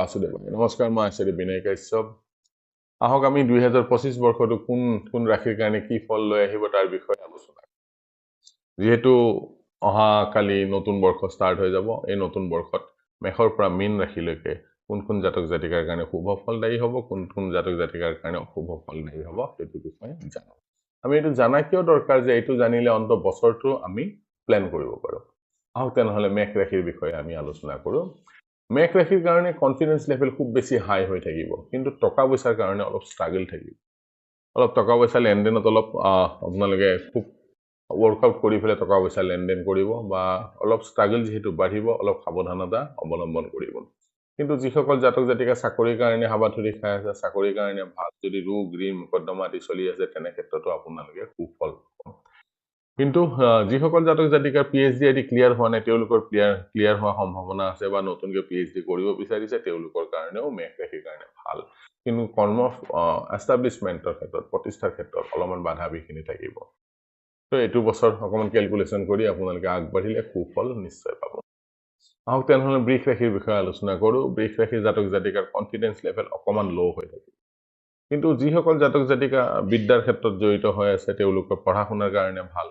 বাসুদেৱ নমস্কাৰ মই আচাৰ্য বিনয় কাশ্যপ আহক আমি 2025 বৰ্ষটো কোন ৰাশিৰ কাৰণে কি ফল লৈ আহিব তাৰ বিষয়ে আলোচনা যেহেতু অহা কালি নতুন বৰ্ষ ষ্টাৰ্ট হৈ যাব এই নতুন বৰ্ষত মেষৰ পৰা মীন ৰাশিলৈকে কোন জাতক জাতিকাৰ কাৰণে শুভ ফলদায়ী হ'ব কোন জাতক জাতিকাৰ কাৰণে অশুভ ফলদায়ী হ'ব সেইটো বিষয়ে জানো আমি এইটো জানা কিয় দৰকাৰ যে এইটো জানিলে অন্ত বছৰটো আমি প্ল্যান কৰিব পাৰো আহক তেনেহলে মেষ ৰাশিৰ বিষয়ে আমি আলোচনা কৰো মেষ ৰাশিৰ কাৰণে কনফিডেন্স লেভেল খুব বেছি হাই হৈ থাকিব কিন্তু টকা পইচাৰ কাৰণে অলপ ষ্ট্ৰাগল থাকিব অলপ টকা পইচা লেনদেনত অলপ আপোনালোকে খুব ওয়াৰ্কআউট কৰি ফেলে টকা পইচা লেনদেন কৰিব বা অলপ ষ্ট্ৰাগল যেহেতু বাঢ়িব অলপ সাৱধানতা অৱলম্বন কৰিব কিন্তু যিসকল জাতক জাতিকা চাকৰিৰ কাৰণে হাবাথুৰি খাই আছে চাকৰিৰ কাৰণে ভাল যদি ৰোগ ঋণ মুকদ্দমা আদি চলি আছে তেনে ক্ষেত্ৰতো আপোনালোকে সুফল কিন্তু যিসকল জাতক জাতিকাৰ পিএইচডি আদি ক্লিয়াৰ হোৱা নাই তেওঁলোকৰ ক্লিয়াৰ হোৱা সম্ভাৱনা আছে বা নতুনকৈ পিএইচডি কৰিব বিচাৰিছে তেওঁলোকৰ কাৰণেও মেষ ৰাশিৰ কাৰণে ভাল কিন্তু কৰ্ম এষ্টাব্লিশমেন্টৰ ক্ষেত্ৰত প্ৰতিষ্ঠাৰ ক্ষেত্ৰত অলপমান বাধা বিঘিনি থাকিব তো এইটো বছৰ অকমান ক্যালকুলেশন কৰি আপোনালোকে আগবাঢ়িলে সুফল নিশ্চয় পাব আহক তেনেহলে বৃষ ৰাশিৰ বিষয়ে আলোচনা কৰো বৃষ ৰাশিৰ জাতক জাতিকাৰ কনফিডেন্স লেভেল অকমান লো হৈ থাকে কিন্তু যিসকল জাতক জাতিকা বিদ্যাৰ ক্ষেত্ৰত জড়িত হৈ আছে তেওঁলোকৰ পঢ়া শুনাৰ কাৰণে ভাল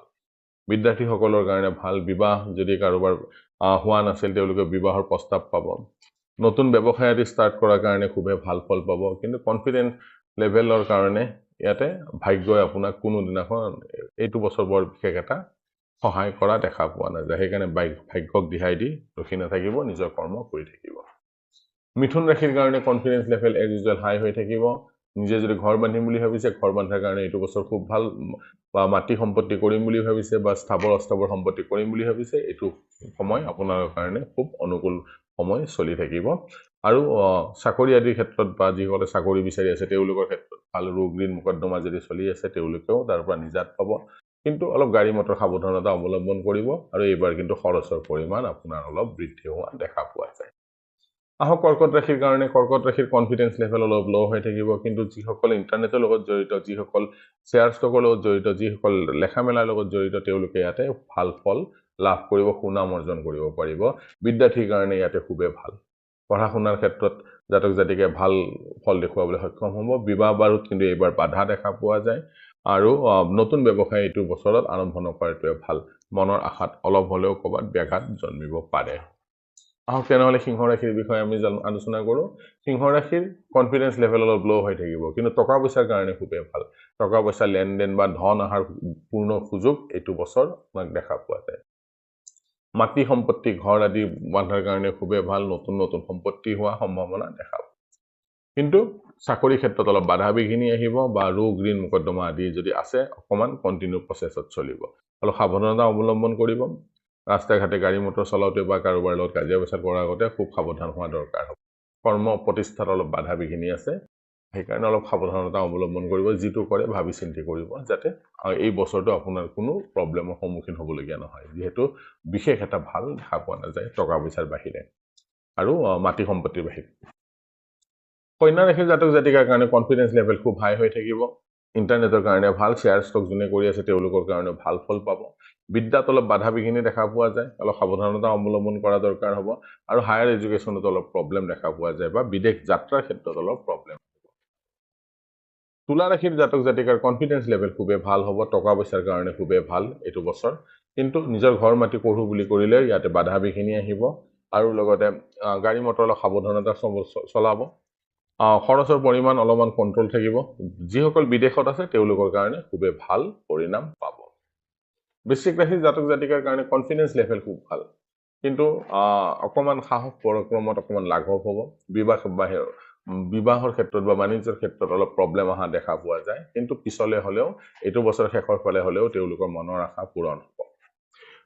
বিদ্যাৰ্থীসকলৰ কাৰণে ভাল বিবাহ যদি কাৰোবাৰ হোৱা নাছিল তেওঁলোকে বিবাহৰ প্ৰস্তাৱ পাব নতুন ব্যৱসায় আদি ষ্টাৰ্ট কৰাৰ কাৰণে খুবে ভাল ফল পাব কিন্তু কনফিডেন্স লেভেলৰ কাৰণে ইয়াতে ভাগ্যই আপোনাক কোনো দিনাখন এইটো বছৰ বৰ বিশেষ এটা সহায় কৰা দেখা পোৱা নাযায় সেইকাৰণে ভাগ্যক দিহাই দি ৰখি নাথাকিব নিজৰ কৰ্ম কৰি থাকিব মিথুন ৰাশিৰ কাৰণে কনফিডেন্স লেভেল এজ ইউজুৱেল হাই হৈ থাকিব নিজে যদি ঘৰ বান্ধিম বুলি ভাবিছে ঘৰ বান্ধাৰ কাৰণে এইটো বছৰ খুব ভাল বা মাটি সম্পত্তি কৰিম বুলি ভাবিছে বা স্থাবৰ অস্থাবৰ সম্পত্তি কৰিম বুলি ভাবিছে এইটো সময় আপোনাৰ কাৰণে খুব অনুকূল সময় চলি থাকিব আৰু চাকৰি আদিৰ ক্ষেত্ৰত বা যিসকলে চাকৰি বিচাৰি আছে তেওঁলোকৰ ক্ষেত্ৰত ভাল ৰোগ ঋণ মুকদ্দমা যদি চলি আছে তেওঁলোকেও তাৰ পৰা নিজাত পাব কিন্তু অলপ গাড়ী মটৰ সাৱধানতা অৱলম্বন কৰিব আৰু এইবাৰ কিন্তু খৰচৰ পৰিমাণ আপোনাৰ অলপ বৃদ্ধি হোৱা দেখা পোৱা যায় আহক কৰ্কট ৰাশিৰ কাৰণে কৰ্কট ৰাশিৰ কনফিডেন্স লেভেল অলপ লো হৈ থাকিব কিন্তু যিসকল ইন্টাৰনেটৰ লগত জড়িত যিসকল শেয়াৰ ষ্টকৰ লগত জড়িত যিসকল লেখা মেলাৰ লগত জড়িত তেওঁলোকে ইয়াতে ভাল ফল লাভ কৰিব সুনাম অৰ্জন কৰিব পাৰিব বিদ্যাৰ্থীৰ কাৰণে ইয়াতে খুবেই ভাল পঢ়া শুনাৰ ক্ষেত্ৰত জাতক জাতিকে ভাল ফল দেখুৱাবলৈ সক্ষম হ'ব বিবাহ বাৰুত কিন্তু এইবাৰ বাধা দেখা পোৱা যায় আৰু নতুন ব্যৱসায় এইটো বছৰত আৰম্ভ নকৰাটোৱে ভাল মনৰ আশাত অলপ হলেও ক'বাত ব্যাঘাত জন্মিব পাৰে আহক তেনেহলে সিংহ ৰাশিৰ বিষয়ে আমি আলোচনা কৰো সিংহ ৰাশিৰ কনফিডেন্স লেভেল অলপ লো হৈ থাকিব কিন্তু টকা পইচাৰ কাৰণে খুবেই ভাল টকা পইচা লেনদেন বা ধন আহাৰ পূৰ্ণ সুযোগ এইটো বছৰ আপোনাক দেখা পোৱা যায় মাটি সম্পত্তি ঘৰ আদি বান্ধাৰ কাৰণে খুবেই ভাল নতুন সম্পত্তি হোৱা সম্ভাৱনা দেখা কিন্তু চাকৰি ক্ষেত্ৰত অলপ বাধা বিঘিনি আহিব বা ৰোগ ঋণ মুকদ্দমা আদি যদি আছে অকমান কন্টিনিউ প্ৰসেছত চলিব অলপ সাৱধানতা অৱলম্বন কৰিব ৰাস্তা ঘাটে গাড়ী মটৰ চলাওতে বা কাৰোবাৰ লগত কাজিয়া পেচাল কৰাৰ আগতে খুব সাৱধান হোৱা দৰকাৰ হ'ব কৰ্ম প্ৰতিষ্ঠাত অলপ বাধা বিঘিনি আছে সেইকাৰণে অলপ সাৱধানতা অৱলম্বন কৰিব যিটো কৰে ভাবি চিন্তি কৰিব যাতে এই বছৰটো আপোনাৰ কোনো প্ৰব্লেমৰ সন্মুখীন হ'বলগীয়া নহয় যেহেতু বিশেষ এটা ভাল দেখা পোৱা নাযায় টকা পইচাৰ বাহিৰে আৰু মাটি সম্পত্তিৰ বাহিৰে কন্যা ৰাশিৰ জাতক জাতিকাৰ কাৰণে কনফিডেন্স লেভেল খুব হাই হৈ থাকিব ইন্টাৰনেটৰ কাৰণে ভাল শেয়াৰ ষ্টক যোনে কৰি আছে তেওঁলোকৰ কাৰণে ভাল ফল পাব বিদ্যাত অলপ বাধা বিঘিনি দেখা পোৱা যায় অলপ সাৱধানতা অৱলম্বন কৰা দৰকাৰ হ'ব আৰু হায়াৰ এডুকেশ্যনত অলপ প্ৰব্লেম দেখা পোৱা যায় বা বিদেশ যাত্ৰাৰ ক্ষেত্ৰত অলপ প্ৰব্লেম তুলা ৰাশিৰ জাতক জাতিকাৰ কনফিডেন্স লেভেল খুবেই ভাল হ'ব টকা পইচাৰ কাৰণে খুবেই ভাল এইটো বছৰ কিন্তু নিজৰ ঘৰ মাটি পঢ়ো বুলি কৰিলে ইয়াতে বাধা বিঘিনি আহিব আৰু লগতে গাড়ী মটৰ অলপ সাৱধানতা চলাব খৰচৰ পৰিমাণ অলপমান কন্ট্ৰোল থাকিব যিসকল বিদেশত আছে তেওঁলোকৰ কাৰণে খুবেই ভাল পৰিণাম পাব বৃশ্চিক ৰাশিৰ জাতক জাতিকাৰ কাৰণে কনফিডেন্স লেভেল খুব ভাল কিন্তু অকমান সাহস পৰাক্ৰমত অকমান লাঘৱ হ'ব বিবাহৰ ক্ষেত্ৰত বা বাণিজ্যৰ ক্ষেত্ৰত অলপ প্ৰব্লেম আহা দেখা পোৱা যায় কিন্তু পিছলে হলেও এইটো বছৰ শেষৰ ফালে হলেও তেওঁলোকৰ মনৰ আশা পূৰণ হ'ব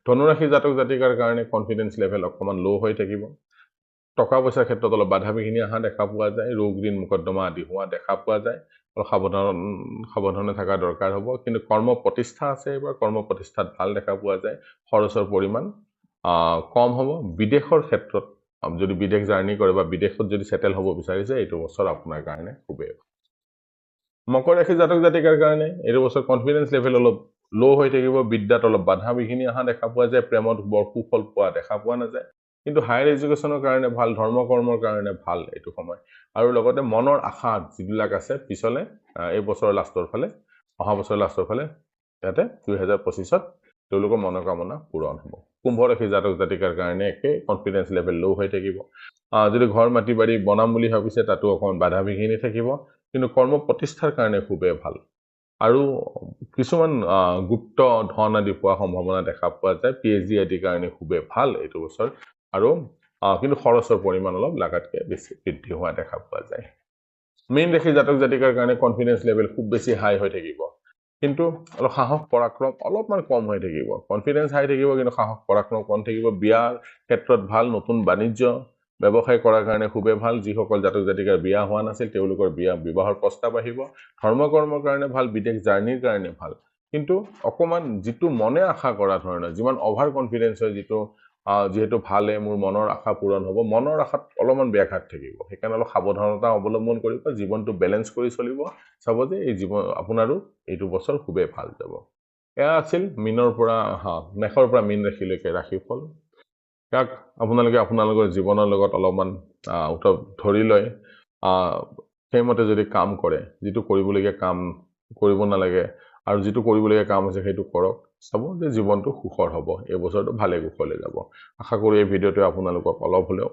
ধনু ৰাশিৰ জাতক জাতিকাৰ কাৰণে কনফিডেন্স লেভেল অকমান লো হৈ থাকিব টকা পইচাৰ ক্ষেত্ৰত অলপ বাধা বিঘিনি আহা দেখা পোৱা যায় ৰোগ ঋণ মুকদ্দমা আদি হোৱা দেখা পোৱা যায় অলপ সাৱধানে থকা দৰকাৰ হ'ব কিন্তু কৰ্ম প্ৰতিষ্ঠা আছে এবাৰ কৰ্ম প্ৰতিষ্ঠাত ভাল দেখা পোৱা যায় খৰচৰ পৰিমাণ কম হ'ব বিদেশৰ ক্ষেত্ৰত যদি বিদেশ জাৰ্নি কৰে বা বিদেশত যদি সেটেল হ'ব বিচাৰিছে এইটো বছৰ আপোনাৰ কাৰণে খুবেই মকৰ ৰাশিৰ জাতক জাতিকাৰ কাৰণে এইটো বছৰ কনফিডেন্স লেভেল অলপ লো হৈ থাকিব বিদ্যাত অলপ বাধা বিঘিনি আহা দেখা পোৱা যায় প্ৰেমত বৰ সুফল পোৱা দেখা পোৱা নাযায় কিন্তু হায়াৰ এডুকেশ্যনৰ কাৰণে ভাল, ধৰ্ম কৰ্মৰ কাৰণে ভাল এইটো সময়। আৰু লগতে মনৰ আশা যিবিলাক আছে পিছলে এই বছৰৰ লাষ্টৰ ফালে, অহা বছৰৰ লাষ্টৰ ফালে যাতে 2025ত তেওঁলোকৰ মনোকামনা পূৰণ হ'ব। কুম্ভ ৰাশি জাতক জাতিকাৰ কাৰণে একে কনফিডেন্স লেভেল ল' হৈ থাকিব। যদি ঘৰ মাটি বাৰী বনাম বুলি ভাবিছে তাতো অকণমান বাধা বিঘিনি থাকিব, কিন্তু কৰ্ম প্ৰতিষ্ঠাৰ কাৰণে খুবেই ভাল। আৰু কিছুমান গুপ্ত ধন আদি পোৱাৰ সম্ভাৱনা দেখা পোৱা যায়। PhD আদিৰ কাৰণে খুবেই ভাল এইটো বছৰ। আৰু কিন্তু খৰচৰ পৰিমাণ অলপ লাগাতকৈ বেছি বৃদ্ধি হোৱা দেখা পোৱা যায়। মেইন ৰাশি জাতক জাতিকাৰ কাৰণে কনফিডেন্স লেভেল খুব বেছি হাই হৈ থাকিব, কিন্তু অলপ সাহস পৰাক্ৰম অলপমান কম হৈ থাকিব। কনফিডেন্স হাই থাকিব কিন্তু সাহস পৰাক্ৰম কম থাকিব। বিয়াৰ ক্ষেত্ৰত ভাল, নতুন বাণিজ্য ব্যৱসায় কৰাৰ কাৰণে খুবেই ভাল। যিসকল জাতক জাতিকাৰ বিয়া হোৱা নাছিল তেওঁলোকৰ বিবাহৰ প্ৰস্তাৱ আহিব। ধৰ্ম কৰ্মৰ কাৰণে ভাল, বিদেশ জাৰ্ণিৰ কাৰণে ভাল। কিন্তু অকণমান যিটো মনে আশা কৰা ধৰণৰ যিমান অভাৰ কনফিডেন্স হয়, যিহেতু ভালে মোৰ মনৰ আশা পূৰণ হ'ব, মনৰ আশাত অলপমান ব্যাঘাত থাকিব। সেইকাৰণে অলপ সাৱধানতা অৱলম্বন কৰিব, জীৱনটো বেলেঞ্চ কৰি চলিব। চাব যে এই আপোনাৰো এইটো বছৰ খুবেই ভাল যাব। এয়া আছিল মেষৰ পৰা মীন ৰাশিলৈকে ৰাশিফল। ইয়াক আপোনালোকৰ জীৱনৰ লগত অলপমান ধৰি লৈ সেইমতে যদি কাম কৰে, যিটো কৰিবলগীয়া কাম কৰিব নালাগে আৰু যিটো কৰিবলগীয়া কাম আছে সেইটো কৰক, চাব যে জীৱনটো সুখৰ হ'ব। এই বছৰটো ভালে কুশলে যাব। আশা কৰোঁ এই ভিডিঅ'টোৱে আপোনালোকক অলপ হ'লেও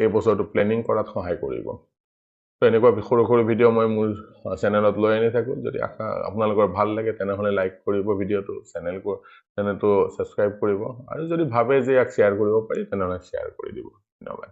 এই বছৰটো প্লেনিং কৰাত সহায় কৰিব। তো এনেকুৱা সৰু সৰু ভিডিঅ' মই মোৰ চেনেলত লৈ আনি থাকোঁ। যদি আপোনালোকৰ ভাল লাগে তেনেহ'লে লাইক কৰিব ভিডিঅ'টো, চেনেলটো ছাবস্ক্ৰাইব কৰিব, আৰু যদি ভাবে যে ইয়াক শ্বেয়াৰ কৰিব পাৰি তেনেহ'লে শ্বেয়াৰ কৰি দিব। ধন্যবাদ।